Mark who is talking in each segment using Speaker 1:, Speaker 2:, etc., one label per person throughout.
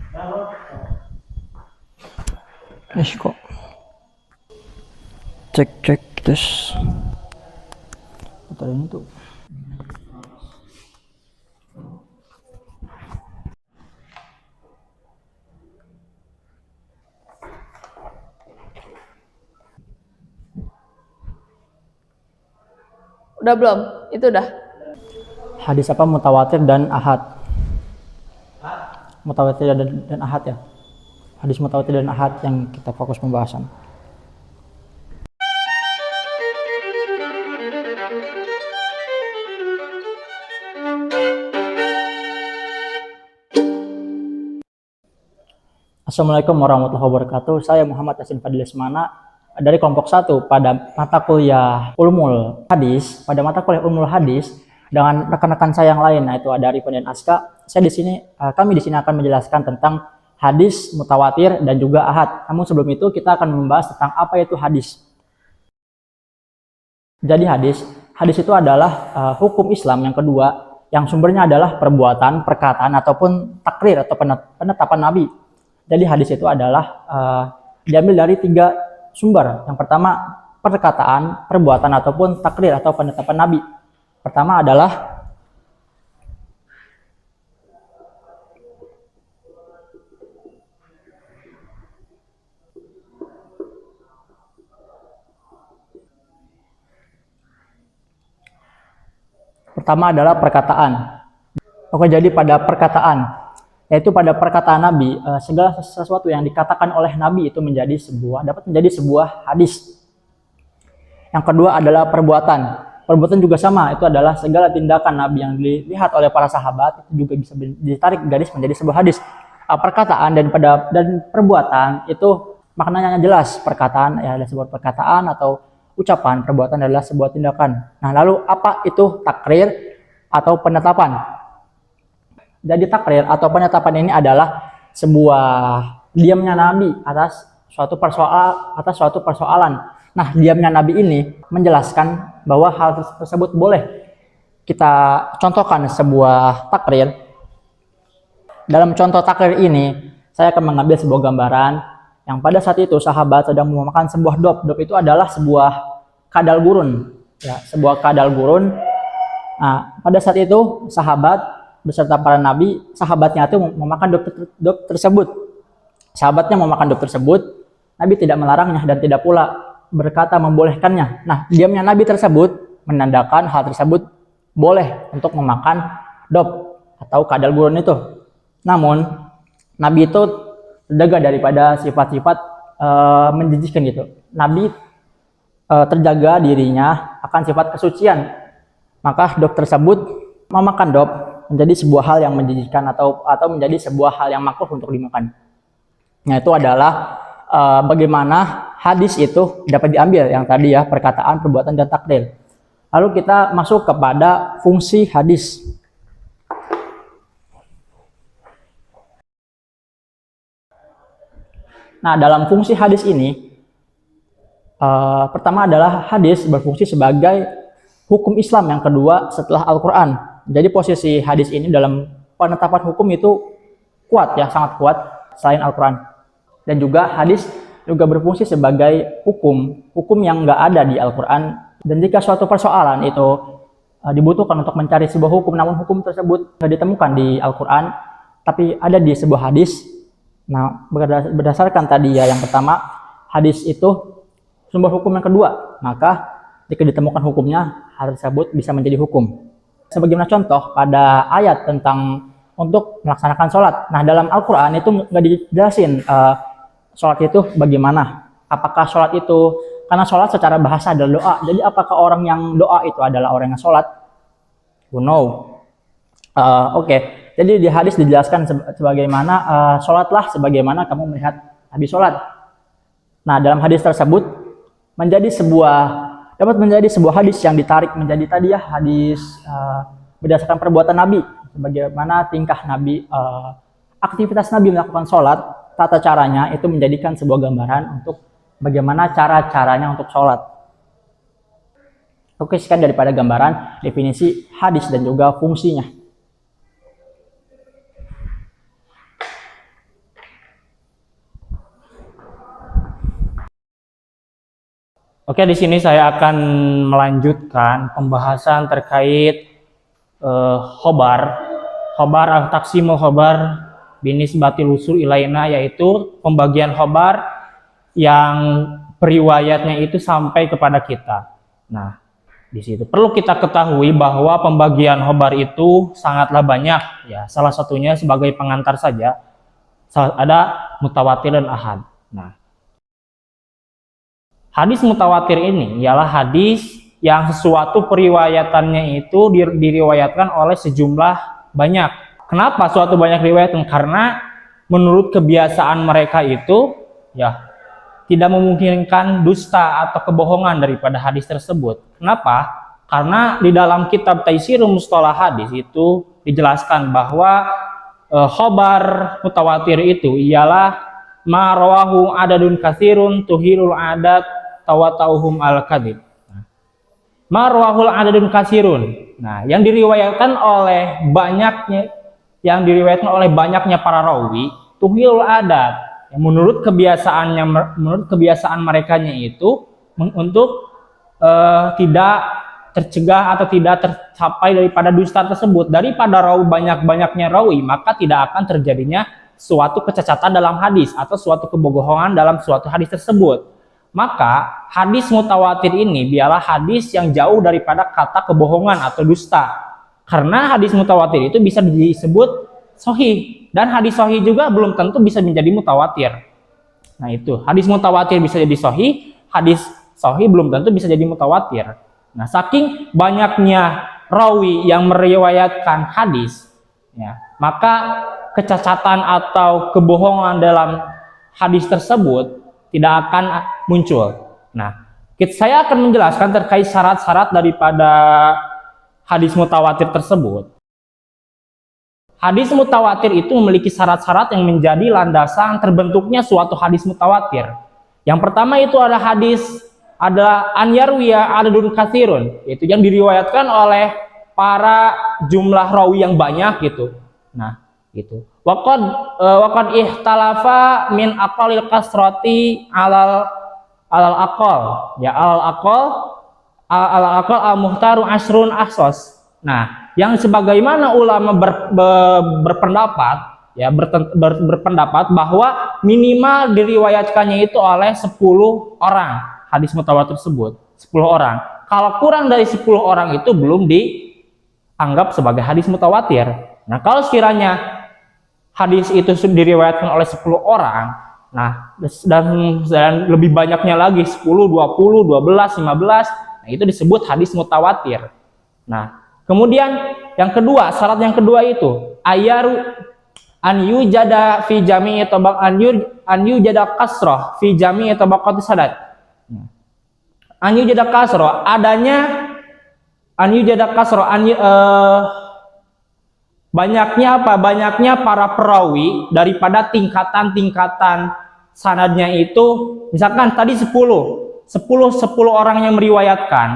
Speaker 1: Kok cek tes putar ini tuh.
Speaker 2: Udah belum? Itu udah.
Speaker 1: Hadis apa mutawatir dan ahad? Mutawatir dan ahad ya. Hadis mutawatir dan ahad yang kita fokus pembahasan. Assalamualaikum warahmatullahi wabarakatuh. Saya Muhammad Yasin Fadil Lesmana dari kelompok 1 pada mata kuliah Ulumul Hadis. Pada mata kuliah Ulumul Hadis dengan rekan-rekan saya yang lain, yaitu ada Arifin dan Aska. Kami di sini akan menjelaskan tentang hadis mutawatir dan juga ahad. Namun sebelum itu kita akan membahas tentang apa itu hadis. Jadi hadis itu adalah hukum Islam yang kedua yang sumbernya adalah perbuatan, perkataan ataupun takrir atau penetapan Nabi. Jadi hadis itu adalah diambil dari 3 sumber. Yang pertama perkataan, perbuatan ataupun takrir atau penetapan Nabi. Pertama adalah perkataan. Oke, jadi pada perkataan, yaitu pada perkataan Nabi, segala sesuatu yang dikatakan oleh Nabi itu dapat menjadi sebuah hadis. Yang kedua adalah perbuatan. Perbuatan juga sama, itu adalah segala tindakan Nabi yang dilihat oleh para sahabat itu juga bisa ditarik garis menjadi sebuah hadis. Perkataan dan perbuatan itu maknanya jelas. Perkataan ya adalah sebuah perkataan atau ucapan, perbuatan adalah sebuah tindakan. Nah, lalu apa itu takrir atau penetapan? Jadi takrir atau penetapan ini adalah sebuah diamnya Nabi atas suatu persoalan. Nah, diamnya Nabi ini menjelaskan bahwa hal tersebut boleh. Kita contohkan sebuah takrir. Dalam contoh takrir ini, saya akan mengambil sebuah gambaran yang pada saat itu sahabat sedang memakan sebuah dop. Dop itu adalah sebuah kadal gurun. Ya, sebuah kadal gurun. Nah, pada saat itu sahabat beserta para nabi, sahabatnya itu memakan dop tersebut. Sahabatnya memakan dop tersebut, Nabi tidak melarangnya dan tidak pula berkata membolehkannya. Nah, diamnya Nabi tersebut menandakan hal tersebut boleh untuk memakan dop atau kadal gurun itu. Namun, Nabi itu terjaga daripada sifat-sifat menjijikkan gitu. Nabi terjaga dirinya akan sifat kesucian. Maka dop tersebut memakan dop menjadi sebuah hal yang menjijikkan atau menjadi sebuah hal yang makruh untuk dimakan. Nah, itu adalah bagaimana hadis itu dapat diambil yang tadi ya, perkataan, perbuatan dan takrir. Lalu kita masuk kepada fungsi hadis. Nah, dalam fungsi hadis ini pertama adalah hadis berfungsi sebagai hukum Islam yang kedua setelah Al-Quran. Jadi posisi hadis ini dalam penetapan hukum itu kuat ya, sangat kuat selain Al-Quran. Dan juga hadis juga berfungsi sebagai hukum yang nggak ada di Al-Quran. Dan jika suatu persoalan itu dibutuhkan untuk mencari sebuah hukum, namun hukum tersebut tidak ditemukan di Al-Quran, tapi ada di sebuah hadis. Nah, berdasarkan tadi ya, yang pertama, hadis itu sumber hukum yang kedua, maka jika ditemukan hukumnya, hal tersebut bisa menjadi hukum. Sebagaimana contoh pada ayat tentang untuk melaksanakan sholat. Nah, dalam Al-Quran itu nggak dijelasin sholat itu bagaimana. Apakah sholat itu, karena sholat secara bahasa adalah doa. Jadi apakah orang yang doa itu adalah orang yang sholat? No. Oke. Jadi di hadis dijelaskan sebagaimana sholatlah sebagaimana kamu melihat Nabi sholat. Nah, dalam hadis tersebut dapat menjadi sebuah hadis yang ditarik menjadi tadi ya, hadis berdasarkan perbuatan Nabi, bagaimana tingkah Nabi, aktivitas Nabi melakukan sholat, tata caranya itu menjadikan sebuah gambaran untuk bagaimana cara-caranya untuk sholat. Oke, sekian daripada gambaran definisi hadis dan juga fungsinya.
Speaker 2: Oke, di sini saya akan melanjutkan pembahasan terkait khobar. Khobar al-taqsimul khobar binisbatil usul ilaina, yaitu pembagian khobar yang periwayatnya itu sampai kepada kita. Nah, di situ perlu kita ketahui bahwa pembagian khobar itu sangatlah banyak, ya. Salah satunya sebagai pengantar saja, ada mutawatir dan ahad. Nah, hadis mutawatir ini ialah hadis yang sesuatu periwayatannya itu diriwayatkan oleh sejumlah banyak. Kenapa suatu banyak riwayatan? Karena menurut kebiasaan mereka itu, ya, tidak memungkinkan dusta atau kebohongan daripada hadis tersebut. Kenapa? Karena di dalam kitab Taisirul Mustalah Hadis itu dijelaskan bahwa khobar mutawatir itu ialah ma rawahu adadun katsirun tuhilul adat tawatauhum al kadhib. Ma rawahul adadun katsirun. Nah, yang diriwayatkan oleh banyaknya para rawi tuhilul adat, yang menurut kebiasaan merekanya itu untuk tidak tercegah atau tidak tercapai daripada dusta tersebut. Daripada rawi banyaknya rawi, maka tidak akan terjadinya suatu kecacatan dalam hadis atau suatu kebohongan dalam suatu hadis tersebut. Maka hadis mutawatir ini biarlah hadis yang jauh daripada kata kebohongan atau dusta. Karena hadis mutawatir itu bisa disebut sahih, dan hadis sahih juga belum tentu bisa menjadi mutawatir. Nah, itu hadis mutawatir bisa jadi sahih, hadis sahih belum tentu bisa jadi mutawatir. Nah, saking banyaknya rawi yang meriwayatkan hadis, ya, maka kecacatan atau kebohongan dalam hadis tersebut tidak akan muncul. Nah, saya akan menjelaskan terkait syarat-syarat daripada hadis mutawatir tersebut. Hadis mutawatir itu memiliki syarat-syarat yang menjadi landasan terbentuknya suatu hadis mutawatir. Yang pertama itu ada hadis adalah an yarwiya adadun katsirun, yaitu yang diriwayatkan oleh para jumlah rawi yang banyak gitu. Nah, gitu. Waqad ihtalafa min aqalil kasrati alal aqal. Ya, alal aqal al muhtaru asrun ahsos. Nah, yang sebagaimana ulama berpendapat, ya, berpendapat bahwa minimal diriwayatkannya itu oleh 10 orang hadis mutawatir tersebut, 10 orang. Kalau kurang dari 10 orang itu belum dianggap sebagai hadis mutawatir. Nah, kalau sekiranya hadis itu diriwayatkan oleh 10 orang, nah, dan lebih banyaknya lagi 10, 20, 12, 15, nah, itu disebut hadis mutawatir. Nah, kemudian yang kedua, syarat yang kedua itu ayaru an yujada fi jami'i tabaq an yujada kasrah fi jami'i tabaqati sadat. An yujada kasrah, adanya an yujada kasrah, banyaknya apa? Banyaknya para perawi daripada tingkatan-tingkatan sanadnya itu, misalkan tadi 10 orang yang meriwayatkan.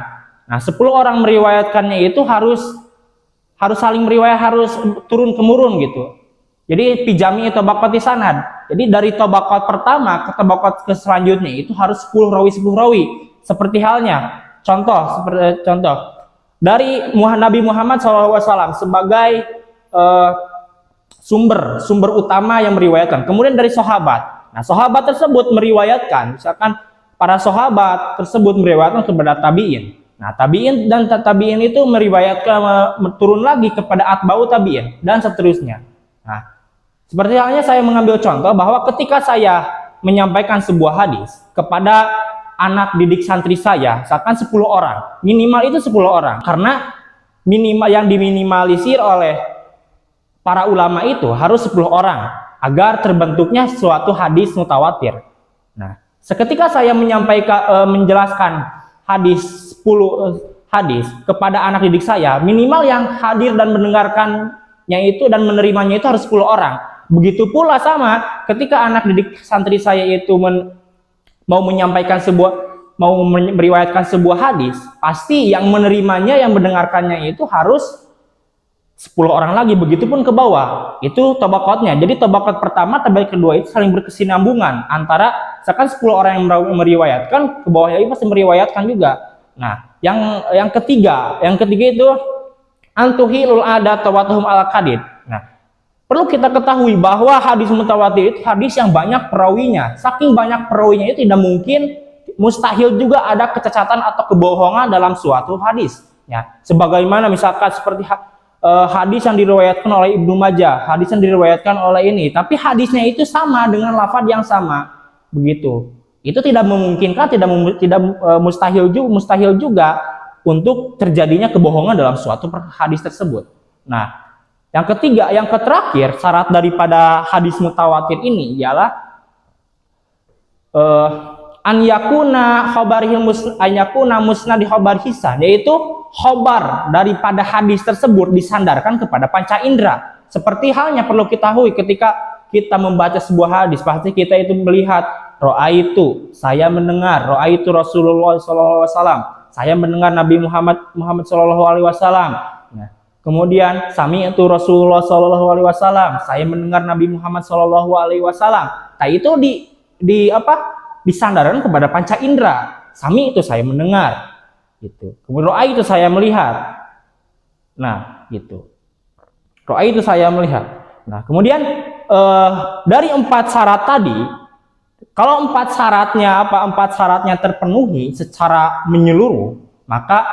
Speaker 2: Nah, 10 orang meriwayatkannya itu harus saling meriwayat, harus turun temurun gitu. Jadi pijami itu tabaqati sanad. Jadi dari tabaqat pertama ke tabaqat ke selanjutnya itu harus 10 rawi. Seperti halnya contoh dari Nabi Muhammad SAW sebagai sumber utama yang meriwayatkan. Kemudian dari sahabat. Nah, sahabat tersebut meriwayatkan, misalkan para sahabat tersebut meriwayatkan kepada tabi'in. Nah, tabi'in dan tabi'in itu meriwayatkan turun lagi kepada atba'u tabi'in dan seterusnya. Nah, seperti halnya saya mengambil contoh bahwa ketika saya menyampaikan sebuah hadis kepada anak didik santri saya, misalkan 10 orang, minimal itu 10 orang, karena minimal yang diminimalisir oleh para ulama itu harus 10 orang agar terbentuknya suatu hadis mutawatir. Nah, seketika saya menjelaskan hadis 10 hadis kepada anak didik saya, minimal yang hadir dan mendengarkannya itu dan menerimanya itu harus 10 orang. Begitu pula sama ketika anak didik santri saya itu mau meriwayatkan sebuah hadis, pasti yang menerimanya, yang mendengarkannya itu harus 10 orang lagi, begitupun ke bawah. Itu tabaqatnya. Jadi tabaqat pertama, tabaqat kedua itu saling berkesinambungan antara misalkan 10 orang yang meriwayatkan, ke bawahnya itu pasti meriwayatkan juga. Nah, yang ketiga itu antuhilul adat tawatuhum al kadid. Nah, perlu kita ketahui bahwa hadis mutawatir itu hadis yang banyak perawinya. Saking banyak perawinya itu tidak mungkin, mustahil juga ada kecacatan atau kebohongan dalam suatu hadis. Ya, sebagaimana misalkan seperti hadis yang diriwayatkan oleh Ibnu Majah, hadis yang diriwayatkan oleh ini, tapi hadisnya itu sama dengan lafaz yang sama, begitu. Itu tidak memungkinkan, tidak mustahil juga untuk terjadinya kebohongan dalam suatu hadis tersebut. Nah, yang ketiga, yang terakhir, syarat daripada hadis mutawatir ini ialah an yakuna musnad khabar hisan, yaitu khobar daripada hadis tersebut disandarkan kepada panca indera. Seperti halnya perlu kita ketahui ketika kita membaca sebuah hadis, pasti kita itu melihat ro'aitu, saya mendengar, ro'aitu Rasulullah SAW, saya mendengar Nabi Muhammad SAW. Nah, kemudian sami'tu Rasulullah SAW, saya mendengar Nabi Muhammad SAW. Nah, itu disandarkan kepada panca indera. Sami itu saya mendengar, gitu. Kemudian ro'a itu saya melihat. Nah, gitu. Ro'a itu saya melihat. Nah, kemudian dari 4 syarat tadi, kalau 4 syaratnya terpenuhi secara menyeluruh, maka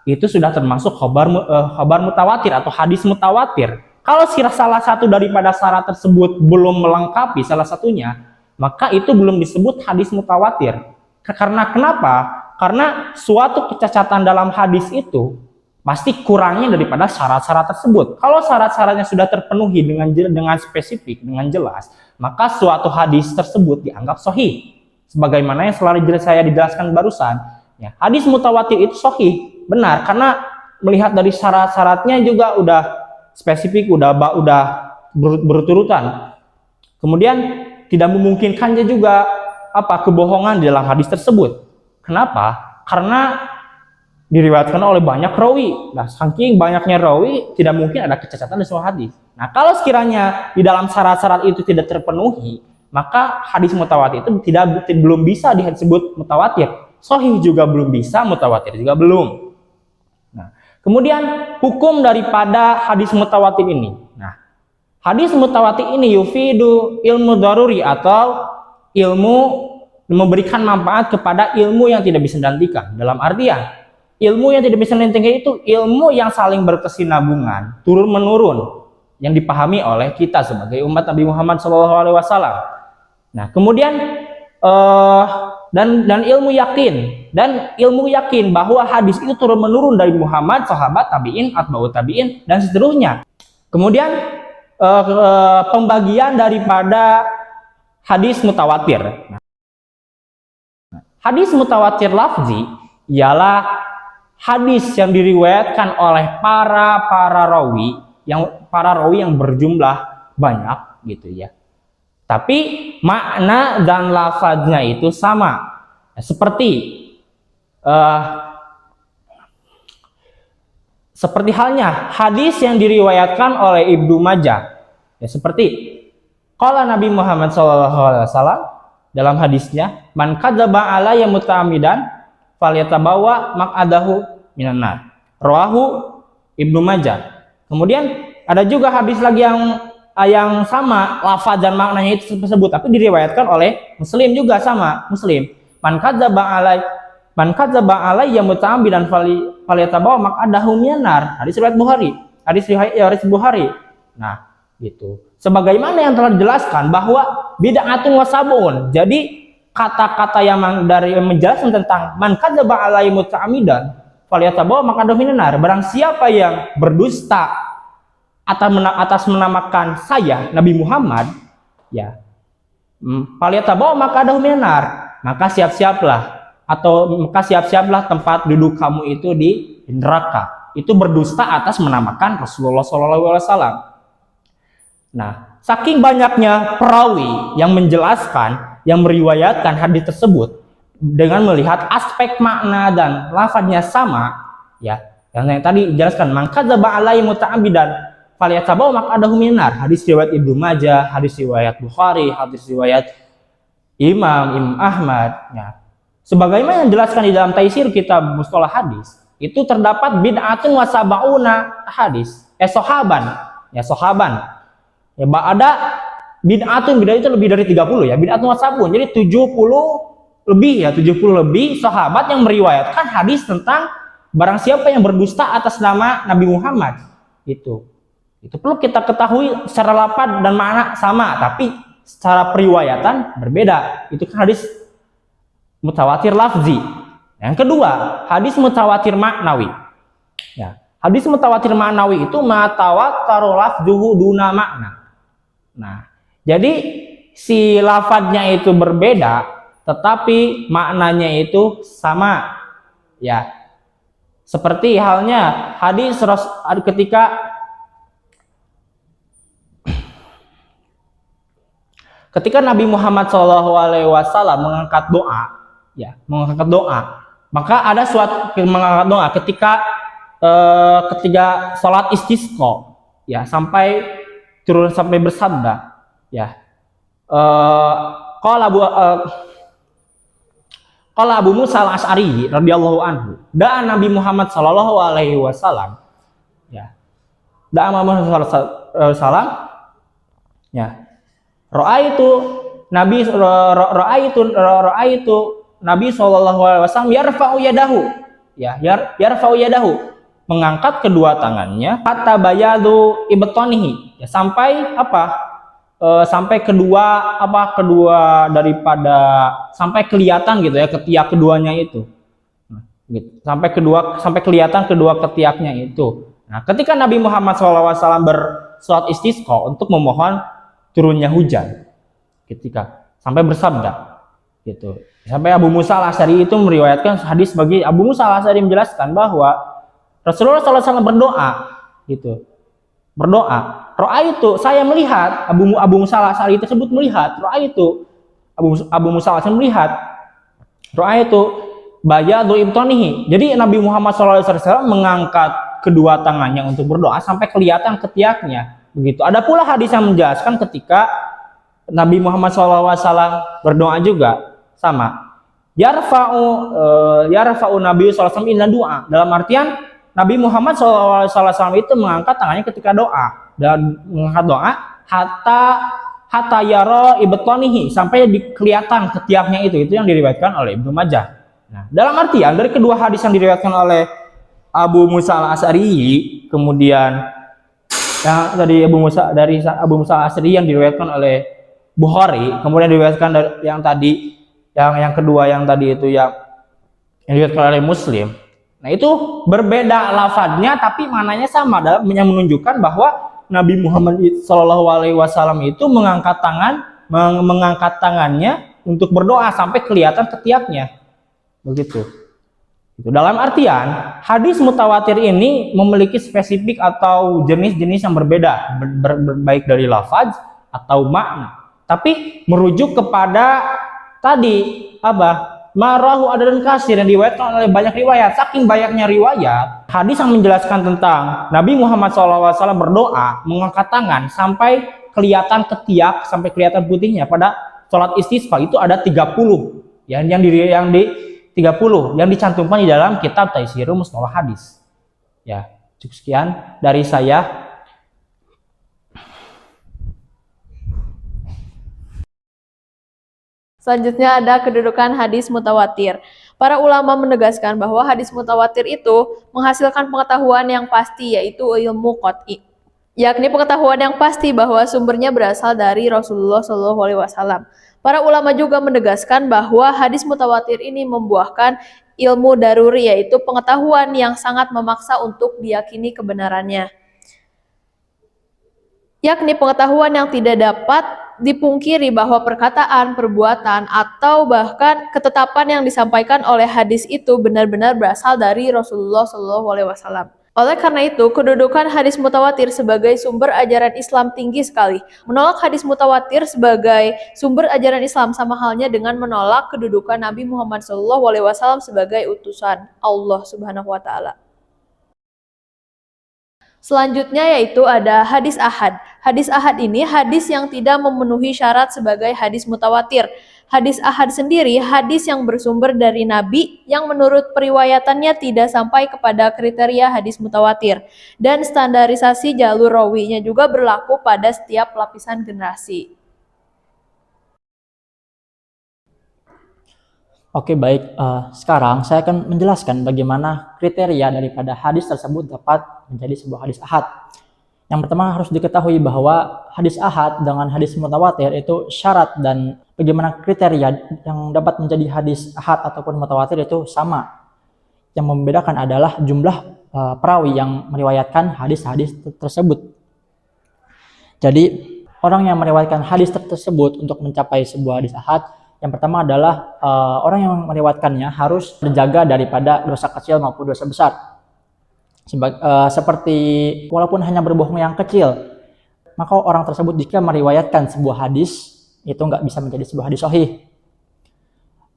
Speaker 2: itu sudah termasuk khabar mutawatir atau hadis mutawatir. Kalau salah satu daripada syarat tersebut belum melengkapi salah satunya, maka itu belum disebut hadis mutawatir. Karena kenapa? Karena suatu kecacatan dalam hadis itu pasti kurangnya daripada syarat-syarat tersebut. Kalau syarat-syaratnya sudah terpenuhi dengan spesifik, dengan jelas, maka suatu hadis tersebut dianggap sahih. Sebagaimana yang selalu saya dijelaskan barusan, ya, hadis mutawatir itu sahih, benar, karena melihat dari syarat-syaratnya juga udah spesifik, udah berurutan. Kemudian tidak memungkinkannya juga kebohongan di dalam hadis tersebut. Kenapa? Karena diriwayatkan oleh banyak rawi. Nah, saking banyaknya rawi, tidak mungkin ada kecacatan di sebuah hadis. Nah, kalau sekiranya di dalam syarat-syarat itu tidak terpenuhi, maka hadis mutawatir itu belum bisa disebut mutawatir. Sahih juga belum bisa, mutawatir juga belum. Nah, kemudian hukum daripada hadis mutawatir ini. Nah, hadis mutawatir ini yufidu ilmu daruri atau ilmu memberikan manfaat kepada ilmu yang tidak bisa digantikan. Dalam artian, ilmu yang tidak bisa digantikan itu ilmu yang saling berkesinambungan, turun menurun, yang dipahami oleh kita sebagai umat Nabi Muhammad SAW. Nah, kemudian dan ilmu yakin bahwa hadis itu turun menurun dari Muhammad, sahabat, tabiin, atba'ut tabiin, dan seterusnya. Kemudian pembagian daripada hadis mutawatir. Nah, hadis mutawatir lafzi ialah hadis yang diriwayatkan oleh para rawi yang berjumlah banyak, gitu ya. Tapi makna dan lafadznya itu sama. Seperti halnya hadis yang diriwayatkan oleh Ibnu Majah. Ya, seperti qala Nabi Muhammad SAW dalam hadisnya, man kadzaba alayya muta'ammidan falyatabawa maq'adahu minan nar. Rawahu Ibnu Majah. Kemudian ada juga hadis lagi yang sama lafaz dan maknanya itu tersebut, tapi diriwayatkan oleh Muslim juga, sama Muslim. Man kadzaba alayya muta'ammidan falyatabawa maq'adahu minan nar. Hadis riwayat Bukhari. Hadis Bukhari. Nah, gitu. Sebagaimana yang telah dijelaskan bahwa bid'atun wa sab'un. Jadi kata-kata yang menjelaskan tentang man kadzaba alayya muta'ammidan falyatabawa maq'adahu minan nar. Barang siapa yang berdusta atas menamakan saya Nabi Muhammad, ya, falyatabawa maq'adahu minan nar, maka siap-siaplah tempat duduk kamu itu di neraka. Itu berdusta atas menamakan Rasulullah SAW. Nah, saking banyaknya perawi yang menjelaskan, yang meriwayatkan hadis tersebut dengan melihat aspek makna dan lafadznya sama, ya, Yang tadi dijelaskan, man kadzaba alaihi muta'ammidan falyatabawa maq'adahu minar. Hadis riwayat Ibnu Majah, hadis riwayat Bukhari, hadis riwayat Imam Ahmad. Ya. Sebagaimana yang dijelaskan di dalam Taisir kitab Mustalah Hadis, itu terdapat bid'atun wa sab'una hadis. Sahaban. Ya, sahaban. Ya, ada bid'atun, bid'ah itu lebih dari 30 ya. Bid'atun wa sab'un. Jadi 70 lebih sahabat yang meriwayatkan hadis tentang barang siapa yang berdusta atas nama Nabi Muhammad. Itu perlu kita ketahui, secara lafaz dan makna sama, tapi secara periwayatan berbeda. Itu kan hadis mutawatir lafzi. Yang kedua, hadis mutawatir maknawi. Ya, hadis mutawatir maknawi itu matawataru lafzuhu duna makna. Nah, jadi si lafadznya itu berbeda, tetapi maknanya itu sama. Ya, seperti halnya hadis ketika Nabi Muhammad SAW mengangkat doa, maka ada suatu mengangkat doa ketika sholat istisqa, ya, sampai bersabda, ya, qala Abu Musa al-Asy'ari radhiyallahu anhu, da'a Nabi Muhammad SAW, ya, da'a Muhammad SAW, ya, Ra'aitu Nabi sallallahu alaihi wasallam yarfa'u yadahu. Ya, yarfa'u yadahu, mengangkat kedua tangannya, hatta bayadu ibtanihi. Ya, sampai kelihatan gitu ya ketiak keduanya itu. Nah, gitu. Sampai kelihatan kedua ketiaknya itu. Nah, ketika Nabi Muhammad SAW bersolat istisqa untuk memohon turunnya hujan, ketika sampai bersabda gitu. Sampai Abu Musa al-Asy'ari itu meriwayatkan hadis bagi Abu Musa al-Asy'ari menjelaskan bahwa Rasulullah SAW berdoa gitu. Berdoa, itu saya melihat, Abu Musa al-Asy'ari tersebut melihat, Abu Musa al-Asy'ari melihat itu bayadu ibtanihi. Jadi Nabi Muhammad SAW mengangkat kedua tangannya untuk berdoa sampai kelihatan ketiaknya. Begitu. Ada pula hadis yang menjelaskan ketika Nabi Muhammad SAW berdoa juga sama. Yarfa'u Nabi SAW inna doa. Dalam artian Nabi Muhammad SAW itu mengangkat tangannya ketika doa, dan mengangkat doa hatta yara ibtanihi, sampai kelihatan ketiaknya itu yang diriwayatkan oleh Ibnu Majah. Nah, dalam artian dari kedua hadis yang diriwayatkan oleh Abu Musa al-Asy'ari, kemudian dari Abu Musa al-Asy'ari yang diriwayatkan oleh Bukhari, kemudian diriwayatkan yang kedua yang tadi itu yang diriwayatkan oleh Muslim. Nah, itu berbeda lafadznya tapi maknanya sama, yang menunjukkan bahwa Nabi Muhammad SAW itu mengangkat tangannya untuk berdoa sampai kelihatan ketiaknya. Begitu. Dalam artian, hadis mutawatir ini memiliki spesifik atau jenis-jenis yang berbeda, baik dari lafaz atau makna. Tapi merujuk kepada tadi marahu adadan kasir, yang diriwayatkan oleh banyak riwayat. Saking banyaknya riwayat, hadis yang menjelaskan tentang Nabi Muhammad SAW berdoa mengangkat tangan sampai kelihatan ketiak, sampai kelihatan putihnya pada sholat istisqa itu ada 30. Yang dicantumkan di dalam kitab Taisirul Mustalah Hadis. Ya, cukup sekian dari saya.
Speaker 3: Selanjutnya ada kedudukan hadis mutawatir. Para ulama menegaskan bahwa hadis mutawatir itu menghasilkan pengetahuan yang pasti, yaitu ilmu qat'i, yakni pengetahuan yang pasti bahwa sumbernya berasal dari Rasulullah SAW. Para ulama juga menegaskan bahwa hadis mutawatir ini membuahkan ilmu daruri, yaitu pengetahuan yang sangat memaksa untuk diyakini kebenarannya, yakni pengetahuan yang tidak dapat dipungkiri bahwa perkataan, perbuatan, atau bahkan ketetapan yang disampaikan oleh hadis itu benar-benar berasal dari Rasulullah SAW. Oleh karena itu, kedudukan hadis mutawatir sebagai sumber ajaran Islam tinggi sekali. Menolak hadis mutawatir sebagai sumber ajaran Islam sama halnya dengan menolak kedudukan Nabi Muhammad SAW sebagai utusan Allah Subhanahu wa Ta'ala. Selanjutnya yaitu ada hadis ahad. Hadis ahad ini hadis yang tidak memenuhi syarat sebagai hadis mutawatir. Hadis ahad sendiri hadis yang bersumber dari Nabi yang menurut periwayatannya tidak sampai kepada kriteria hadis mutawatir. Dan standarisasi jalur rawinya juga berlaku pada setiap lapisan generasi.
Speaker 1: Oke, baik. Sekarang saya akan menjelaskan bagaimana kriteria daripada hadis tersebut dapat menjadi sebuah hadis ahad. Yang pertama harus diketahui bahwa hadis ahad dengan hadis mutawatir itu syarat dan bagaimana kriteria yang dapat menjadi hadis ahad ataupun mutawatir itu sama. Yang membedakan adalah jumlah perawi yang meriwayatkan hadis-hadis tersebut. Jadi orang yang meriwayatkan hadis tersebut untuk mencapai sebuah hadis ahad, yang pertama adalah orang yang meriwayatkannya harus terjaga daripada dosa kecil maupun dosa besar. Seperti walaupun hanya berbohong yang kecil, maka orang tersebut jika meriwayatkan sebuah hadis itu nggak bisa menjadi sebuah hadis sahih.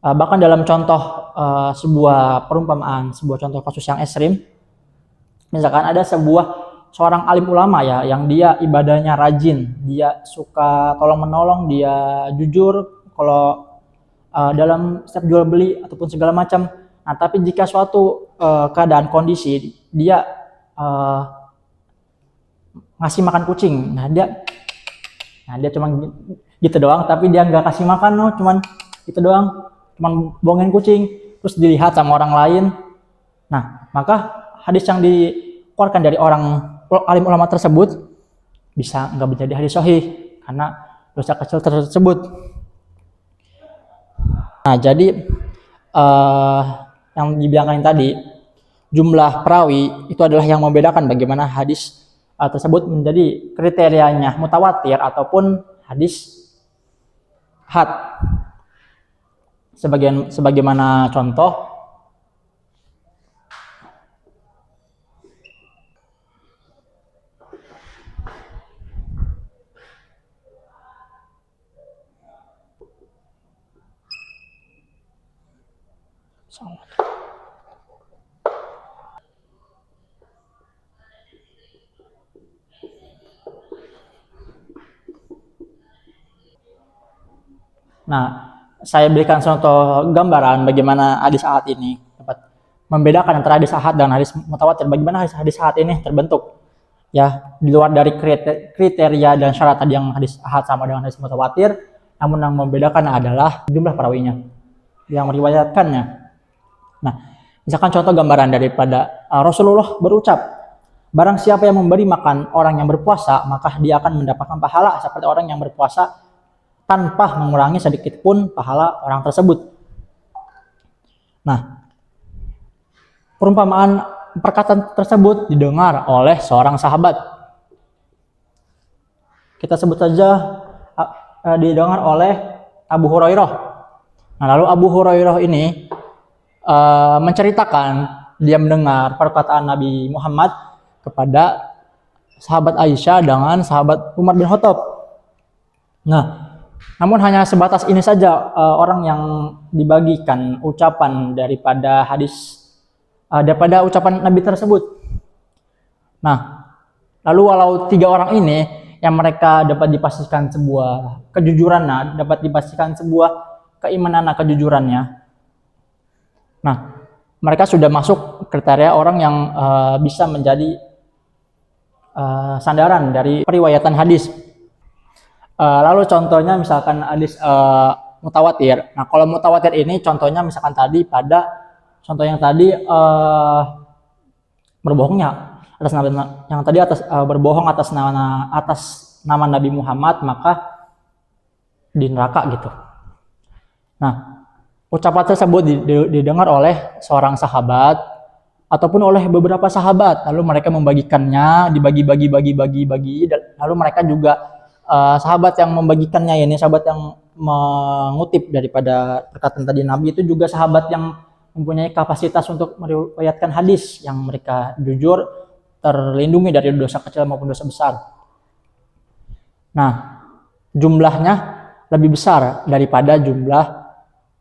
Speaker 1: Bahkan dalam contoh sebuah perumpamaan, sebuah contoh kasus yang ekstrim, misalkan ada seorang alim ulama ya, yang dia ibadahnya rajin, dia suka tolong menolong, dia jujur kalau dalam setiap jual beli ataupun segala macam. Nah, tapi jika suatu keadaan kondisi dia ngasih makan kucing, nah dia cuma gitu doang, tapi dia nggak kasih makan, cuman gitu doang, cuman bohongin kucing, terus dilihat sama orang lain. Nah, maka hadis yang dikeluarkan dari orang alim ulama tersebut bisa nggak menjadi hadis sahih karena dosa kecil tersebut. Nah, jadi yang dibilangkan tadi, jumlah perawi itu adalah yang membedakan bagaimana hadis tersebut menjadi kriterianya mutawatir ataupun hadis ahad. Sebagaimana contoh, nah, saya berikan contoh gambaran bagaimana hadis ahad ini dapat membedakan antara hadis ahad dan hadis mutawatir. Bagaimana hadis ahad ini terbentuk? Ya, di luar dari kriteria dan syarat tadi yang hadis ahad sama dengan hadis mutawatir, namun yang membedakan adalah jumlah perawinya yang meriwayatkannya. Nah, misalkan contoh gambaran daripada Rasulullah berucap, barang siapa yang memberi makan orang yang berpuasa, maka dia akan mendapatkan pahala seperti orang yang berpuasa tanpa mengurangi sedikit pun pahala orang tersebut. Nah, perumpamaan perkataan tersebut didengar oleh seorang sahabat. Kita sebut saja didengar oleh Abu Hurairah. Nah, lalu Abu Hurairah ini menceritakan dia mendengar perkataan Nabi Muhammad kepada sahabat Aisyah dengan sahabat Umar bin Khattab. Nah, namun hanya sebatas ini saja orang yang dibagikan ucapan daripada daripada ucapan Nabi tersebut. Nah, lalu walau 3 orang ini yang mereka dapat dipastikan sebuah kejujuran, dapat dipastikan sebuah keimanan kejujurannya. Nah, mereka sudah masuk kriteria orang yang bisa menjadi sandaran dari periwayatan hadis. Lalu contohnya misalkan hadis mutawatir. Nah, kalau mutawatir ini contohnya misalkan tadi contoh yang tadi berbohongnya atas nama yang tadi berbohong atas nama Nabi Muhammad, maka di neraka gitu. Nah, ucapan tersebut didengar oleh seorang sahabat ataupun oleh beberapa sahabat, lalu mereka membagikannya, dibagi, lalu mereka juga sahabat yang membagikannya ini, sahabat yang mengutip daripada perkataan tadi Nabi itu juga sahabat yang mempunyai kapasitas untuk meriwayatkan hadis, yang mereka jujur, terlindungi dari dosa kecil maupun dosa besar. Nah, jumlahnya lebih besar daripada jumlah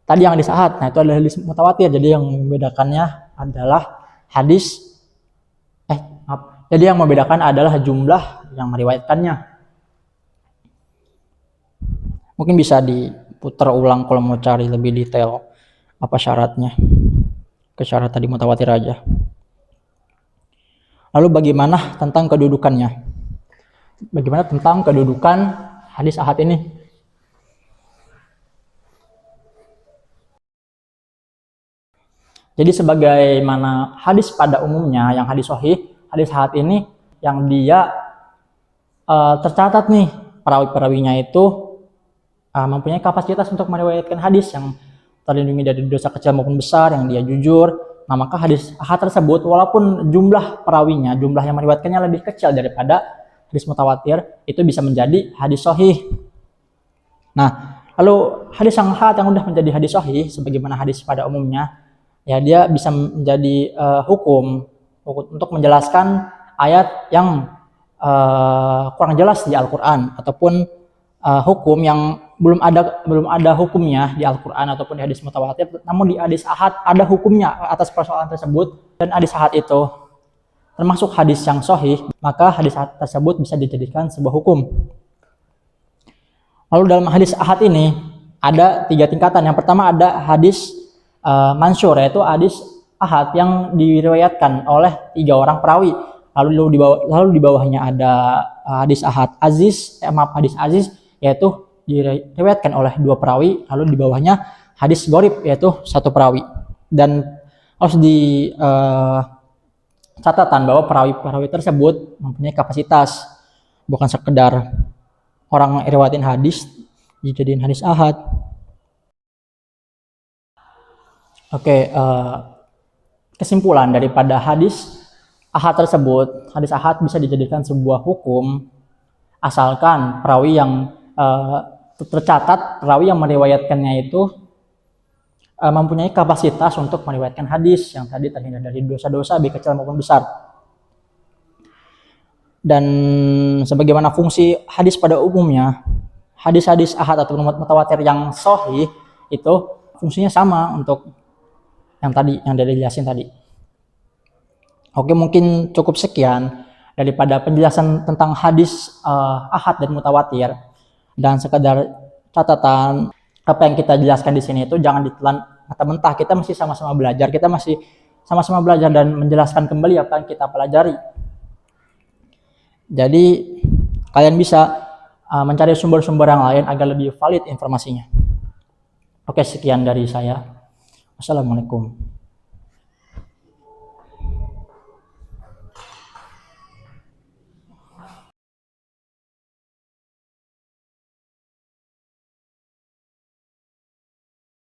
Speaker 1: tadi yang hadis ahad. Nah, itu adalah hadis mutawatir. Jadi yang membedakannya adalah Jadi yang membedakan adalah jumlah yang meriwayatkannya. Mungkin bisa diputar ulang kalau mau cari lebih detail apa syaratnya. Ke syarat tadi mutawatir aja. Lalu bagaimana tentang kedudukannya? Bagaimana tentang kedudukan hadis ahad ini? Jadi sebagaimana hadis pada umumnya, yang hadis sahih, hadis ahad ini yang dia tercatat nih perawi-perawinya itu mempunyai kapasitas untuk meriwayatkan hadis yang terlindungi dari dosa kecil maupun besar, yang dia jujur. Nah, maka hadis ahad tersebut walaupun jumlah perawinya, jumlah yang meriwayatkannya lebih kecil daripada hadis mutawatir, itu bisa menjadi hadis sahih. Nah, lalu hadis yang ahad yang udah menjadi hadis sahih sebagaimana hadis pada umumnya, ya dia bisa menjadi hukum untuk menjelaskan ayat yang kurang jelas di Al-Qur'an, ataupun hukum yang belum ada hukumnya di Al-Qur'an ataupun di hadis mutawatir, namun di hadis ahad ada hukumnya atas persoalan tersebut, dan hadis ahad itu termasuk hadis yang sahih, maka hadis ahad tersebut bisa dijadikan sebuah hukum. Lalu dalam hadis ahad ini ada 3 tingkatan. Yang pertama ada hadis mansyur, yaitu hadis ahad yang diriwayatkan oleh 3 orang perawi. Lalu di bawahnya ada hadis ahad hadis aziz, yaitu diriwayatkan oleh 2 perawi. Lalu di bawahnya hadis gharib, yaitu 1 perawi. Dan harus di catatan bahwa perawi-perawi tersebut mempunyai kapasitas, bukan sekedar orang riwayatin hadis dijadiin hadis ahad. Oke, kesimpulan daripada hadis ahad tersebut, hadis ahad bisa dijadikan sebuah hukum asalkan perawi yang tercatat, perawi yang meriwayatkannya itu mempunyai kapasitas untuk meriwayatkan hadis yang tadi terhindar dari dosa-dosa baik kecil maupun besar. Dan sebagaimana fungsi hadis pada umumnya, hadis-hadis ahad atau mutawatir yang sahih itu fungsinya sama untuk yang tadi, yang dari jelasin tadi. Oke, mungkin cukup sekian daripada penjelasan tentang hadis ahad dan mutawatir. Dan sekedar catatan, apa yang kita jelaskan di sini itu jangan ditelan mentah-mentah. Kita masih sama-sama belajar, kita masih sama-sama belajar dan menjelaskan kembali apa yang kita pelajari. Jadi kalian bisa mencari sumber-sumber yang lain agar lebih valid informasinya. Oke, sekian dari saya. Wassalamualaikum.